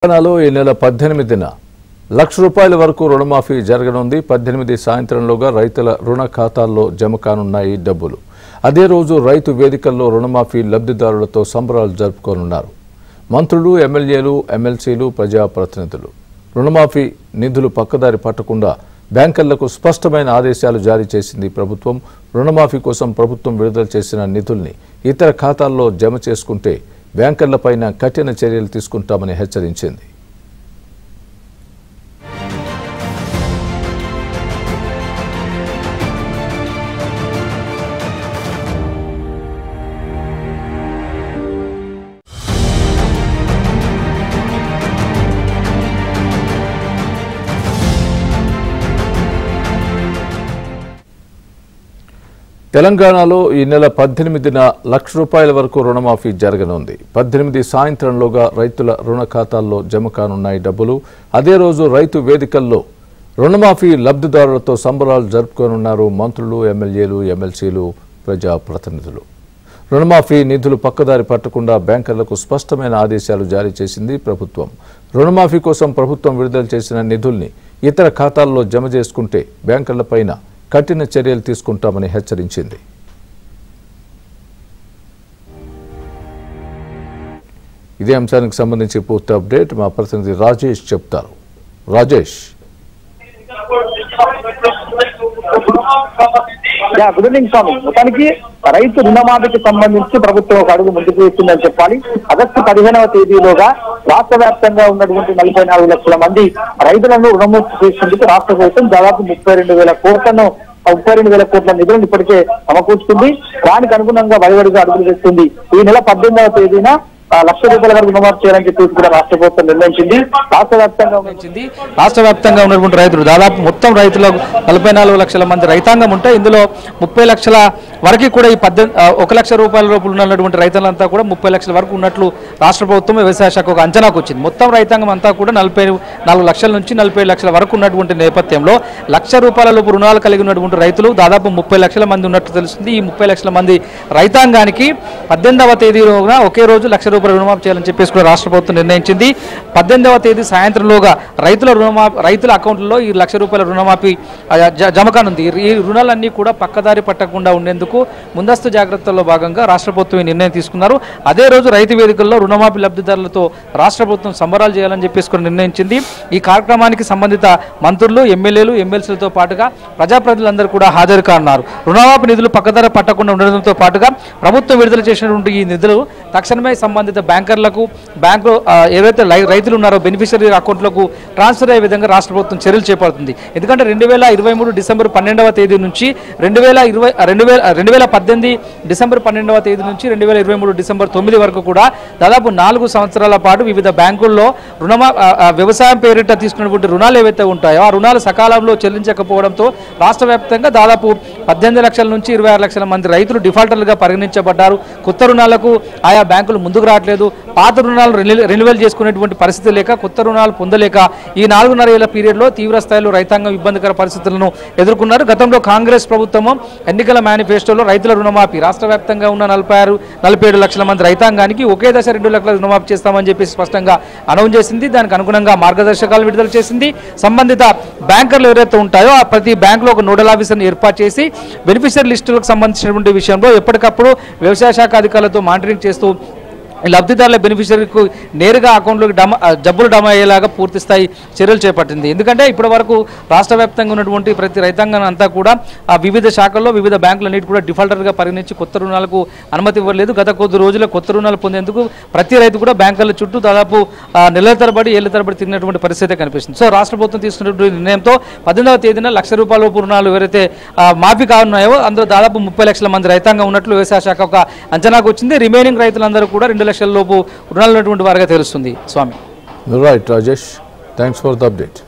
తెలంగాణలో ఈ నెల 18న లక్ష రూపాయల వరకు రుణమాఫీ జరగనుంది. 18 సాయంత్రంలోగా రైతుల రుణ ఖాతాల్లో జమ కానున్నాయి డబ్బులు. అదే రోజు రైతు వేదికల్లో రుణమాఫీ లబ్ధిదారులతో సంబరాలు జరుపుకోనున్నారు. మంత్రులు, ఎమ్మెల్యేలు, ఎమ్మెల్సీలు, ప్రజాప్రతినిధులు. రుణమాఫీ నిధులు పక్కదారి పట్టకుండా బ్యాంకర్లకు స్పష్టమైన ఆదేశాలు జారీ చేసింది ప్రభుత్వం. రుణమాఫీ కోసం ప్రభుత్వం విడుదల చేసిన నిధుల్ని ఇతర ఖాతాల్లో జమ చేసుకుంటే బ్యాంకర్లపైన కఠిన చర్యలు తీసుకుంటామని హెచ్చరించింది. తెలంగాణలో ఈ నెల 18న లక్ష రూపాయల వరకు రుణమాఫీ జరగనుంది. 18 సాయంత్రంలోగా రైతుల రుణ ఖాతాల్లో జమ కానున్నాయి డబ్బులు. అదే రోజు రైతు వేదికల్లో రుణమాఫీ లబ్ధిదారులతో సంబరాలు జరుపుకోనున్నారు మంత్రులు, ఎమ్మెల్యేలు, ఎమ్మెల్సీలు, ప్రజాప్రతినిధులు. రుణమాఫీ నిధులు పక్కదారి పట్టకుండా బ్యాంకర్లకు స్పష్టమైన ఆదేశాలు జారీ చేసింది ప్రభుత్వం. రుణమాఫీ కోసం ప్రభుత్వం విడుదల చేసిన నిధుల్ని ఇతర ఖాతాల్లో జమ చేసుకుంటే బ్యాంకర్లపైన కఠిన చర్యలు తీసుకుంటామని హెచ్చరించింది. ఇదే అంశానికి సంబంధించి పూర్తి అప్డేట్ మా ప్రతినిధి రాజేష్ చెప్తారు. రాజేష్, గుడ్ ఈవినింగ్ స్వామి. మొత్తానికి రైతు రుణమాఫీకి సంబంధించి ప్రభుత్వం ఒక అడుగు ముందుకు ఇచ్చిందని చెప్పాలి. ఆగస్టు 15వ తేదీలోగా రాష్ట్ర వ్యాప్తంగా ఉన్నటువంటి 44 లక్షల మంది రైతులను రుణముక్తి చేసేందుకు రాష్ట్ర ప్రభుత్వం దాదాపు 32,000 కోట్ల నిధులను ఇప్పటికే సమకూర్చుకుంది. దానికి అనుగుణంగా వడివడిగా అడుగులు వేస్తుంది. ఈ నెల 18వ తేదీన లక్ష రూపాయల వరకు రుణమాఫీ చేయాలని చెప్పేసి కూడా రాష్ట్ర ప్రభుత్వం నిర్ణయించింది. రాష్ట్ర వ్యాప్తంగా ఉన్నటువంటి రైతులు దాదాపు మొత్తం రైతులకు 44 లక్షల మంది రైతాంగం ఉంటే ఇందులో 30 లక్షల వరకు కూడా ఈ 1 లక్ష రూపాయల రూపాయలు ఉన్నటువంటి రైతులంతా కూడా 30 లక్షల వరకు ఉన్నట్లు రాష్ట్ర ప్రభుత్వం వ్యవసాయ శాఖ ఒక అంచనాకు వచ్చింది. మొత్తం రైతాంగం అంతా కూడా 44 లక్షల నుంచి 40 లక్షల వరకు ఉన్నటువంటి నేపథ్యంలో లక్ష రూపాయల లోపు రుణాలు కలిగి ఉన్నటువంటి రైతులు దాదాపు 30 లక్షల మంది ఉన్నట్లు తెలుస్తుంది. ఈ 30 లక్షల మంది రైతాంగానికి 18వ తేదీలోగా ఒకే రోజు లక్ష రూపాయల రుణమాఫీ చేయాలని చెప్పేసి కూడా రాష్ట్ర ప్రభుత్వం నిర్ణయించింది. 18వ తేదీ సాయంత్రంలోగా రైతుల అకౌంట్లలో ఈ లక్ష రూపాయల రుణమాఫీ జమ కానుంది. ఈ రుణాలన్నీ కూడా పక్కదారి పట్టకుండా ఉండేందుకు ముందస్తు జాగ్రత్తల్లో భాగంగా రాష్ట్ర ప్రభుత్వం నిర్ణయం తీసుకున్నారు. అదే రోజు రైతు వేదికల్లో రుణమాఫీ లబ్ధిదారులతో రాష్ట్ర ప్రభుత్వం సంబరాలు చేయాలని చెప్పేసి కూడా నిర్ణయించింది. ఈ కార్యక్రమానికి సంబంధిత మంత్రులు, ఎమ్మెల్యేలు, ఎమ్మెల్సీలతో పాటుగా ప్రజాప్రతినిధులందరూ కూడా హాజరు కానున్నారు. రుణమాఫీ నిధులు పక్కదారి పట్టకుండా ఉండడంతో పాటుగా ప్రభుత్వం విడుదల చేసినటువంటి ఈ నిధులు తక్షణమే సంబంధిత బ్యాంకర్లకు, బ్యాంకు ఏవైతే రైతులు ఉన్నారో బెనిఫిషరీ అకౌంట్లకు ట్రాన్స్ఫర్ అయ్యే విధంగా రాష్ట్ర ప్రభుత్వం చర్యలు చేపడుతుంది. ఎందుకంటే 2023 డిసెంబర్ 12వ తేదీ నుంచి 2018 డిసెంబర్ 12వ తేదీ నుంచి 2023 డిసెంబర్ 9 వరకు కూడా దాదాపు 4 సంవత్సరాల పాటు వివిధ బ్యాంకుల్లో వ్యవసాయం పేరిట తీసుకున్నటువంటి రుణాలు ఏవైతే ఉంటాయో ఆ రుణాలు సకాలంలో చెల్లించకపోవడంతో రాష్ట్ర వ్యాప్తంగా దాదాపు 18 లక్షల నుంచి 26 లక్షల మంది రైతులు డిఫాల్టర్లుగా పరిగణించబడ్డారు. కొత్త రుణాలకు ఆయా బ్యాంకులు ముందుకు రావట్లేదు. పాత రుణాలు రెన్యువల్ చేసుకునేటువంటి పరిస్థితి లేక, కొత్త రుణాలు పొందలేక ఈ 4.5 ఏళ్ల పీరియడ్లో తీవ్ర స్థాయిలో రైతాంగం ఇబ్బందికర పరిస్థితులను ఎదుర్కొన్నారు. గతంలో కాంగ్రెస్ ప్రభుత్వము ఎన్నికల మేనిఫెస్టోలో రైతుల రుణమాఫీ రాష్ట్ర వ్యాప్తంగా ఉన్న 47 లక్షల మంది రైతాంగానికి ఒకే దశ 2 లక్షల రుణమాఫీ చేస్తామని చెప్పేసి స్పష్టంగా అనౌన్స్ చేసింది. దానికి అనుగుణంగా మార్గదర్శకాలు విడుదల చేసింది. సంబంధిత బ్యాంకర్లు ఎవరైతే ఉంటాయో ఆ ప్రతి బ్యాంకులో ఒక నోడల్ ఆఫీసర్ని ఏర్పాటు చేసి బెనిఫిషియరీ లిస్టులకు సంబంధించినటువంటి విషయంలో ఎప్పటికప్పుడు వ్యవసాయ శాఖ అధికారులతో మానిటరింగ్ చేస్తూ లబ్ధిదారుల బెనిఫిషరీకు నేరుగా అకౌంట్లోకి జబ్బులు డమ అయ్యేలాగా పూర్తి స్థాయి చర్యలు చేపట్టింది. ఎందుకంటే ఇప్పటి వరకు రాష్ట్ర వ్యాప్తంగా ఉన్నటువంటి ప్రతి రైతాంగాన్ని అంతా కూడా ఆ వివిధ శాఖల్లో వివిధ బ్యాంకులన్నిటి కూడా డిఫాల్టర్గా పరిగణించి కొత్త రుణాలకు అనుమతి ఇవ్వలేదు. గత కొద్ది రోజుల కొత్త రుణాలు పొందేందుకు ప్రతి రైతు కూడా బ్యాంకుల చుట్టూ దాదాపు నెలల తరబడి ఏళ్ల తరబడి తిరిగినటువంటి పరిస్థితి కనిపిస్తుంది. సో రాష్ట్ర ప్రభుత్వం తీసుకున్నటువంటి నిర్ణయంతో 18వ తేదీన లక్ష రూపాయల రుణాలు ఎవరైతే మాఫీ కానున్నాయో అందులో దాదాపు 30 లక్షల మంది రైతాంగం ఉన్నట్లు వ్యవసాయ శాఖ ఒక అంచనాకు వచ్చింది. రిమైనింగ్ రైతులందరూ కూడా 2 లక్షల లోపు రుణాలు ఉన్నటువంటి వారిగా తెలుస్తుంది. Swami, right Rajesh, thanks for the update.